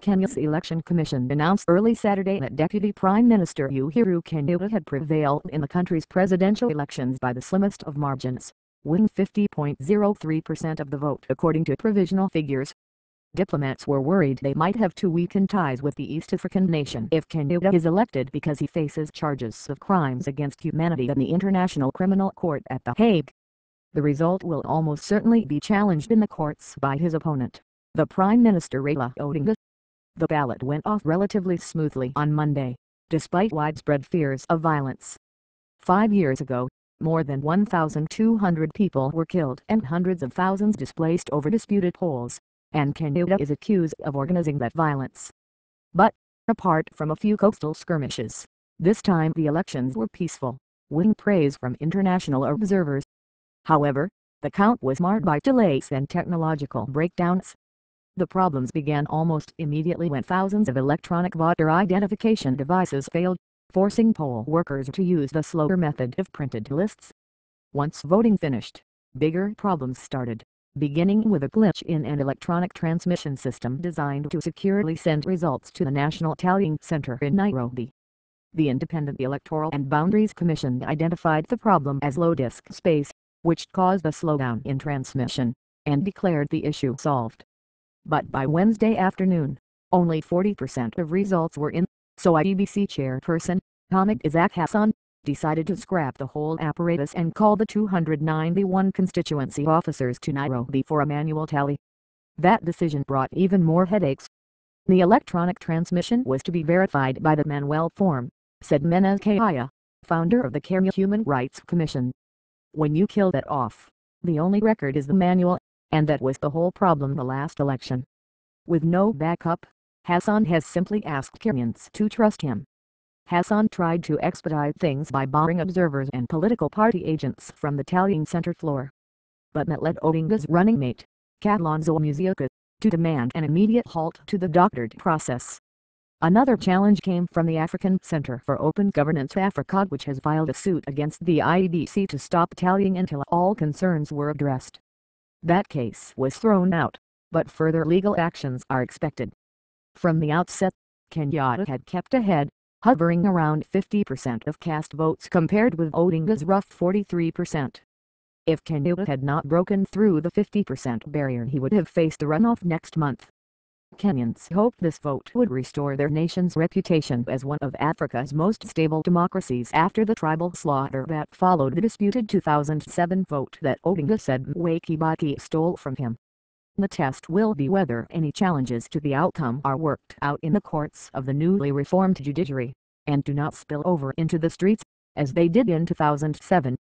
Kenya's election commission announced early Saturday that Deputy Prime Minister Uhuru Kenyatta had prevailed in the country's presidential elections by the slimmest of margins, winning 50.03% of the vote according to provisional figures. Diplomats were worried they might have to weaken ties with the East African nation if Kenyatta is elected because he faces charges of crimes against humanity in the International Criminal Court at The Hague. The result will almost certainly be challenged in the courts by his opponent, the Prime Minister Raila Odinga. The ballot went off relatively smoothly on Monday, despite widespread fears of violence. 5 years ago, more than 1,200 people were killed and hundreds of thousands displaced over disputed polls, and Kenyatta is accused of organizing that violence. But, apart from a few coastal skirmishes, this time the elections were peaceful, winning praise from international observers. However, the count was marred by delays and technological breakdowns. The problems began almost immediately when thousands of electronic voter identification devices failed, forcing poll workers to use the slower method of printed lists. Once voting finished, bigger problems started, beginning with a glitch in an electronic transmission system designed to securely send results to the National Tallying Center in Nairobi. The Independent Electoral and Boundaries Commission identified the problem as low disk space, which caused a slowdown in transmission, and declared the issue solved. But by Wednesday afternoon, only 40% of results were in, so IEBC chairperson, Ahmed Isaac Hassan, decided to scrap the whole apparatus and call the 291 constituency officers to Nairobi for a manual tally. That decision brought even more headaches. The electronic transmission was to be verified by the Manuel form, said Menez Kaya, founder of the Kenya Human Rights Commission. When you kill that off, the only record is the manual, and that was the whole problem the last election. With no backup, Hassan has simply asked Kenyans to trust him. Hassan tried to expedite things by barring observers and political party agents from the tallying center floor. But that led Odinga's running mate, Kalonzo Musyoka, to demand an immediate halt to the doctored process. Another challenge came from the African Center for Open Governance Africa, which has filed a suit against the IEBC to stop tallying until all concerns were addressed. That case was thrown out, but further legal actions are expected. From the outset, Kenyatta had kept ahead, hovering around 50% of cast votes compared with Odinga's rough 43%. If Kenyatta had not broken through the 50% barrier, he would have faced a runoff next month. Kenyans hoped this vote would restore their nation's reputation as one of Africa's most stable democracies after the tribal slaughter that followed the disputed 2007 vote that Odinga said Mwai Kibaki stole from him. The test will be whether any challenges to the outcome are worked out in the courts of the newly reformed judiciary, and do not spill over into the streets, as they did in 2007.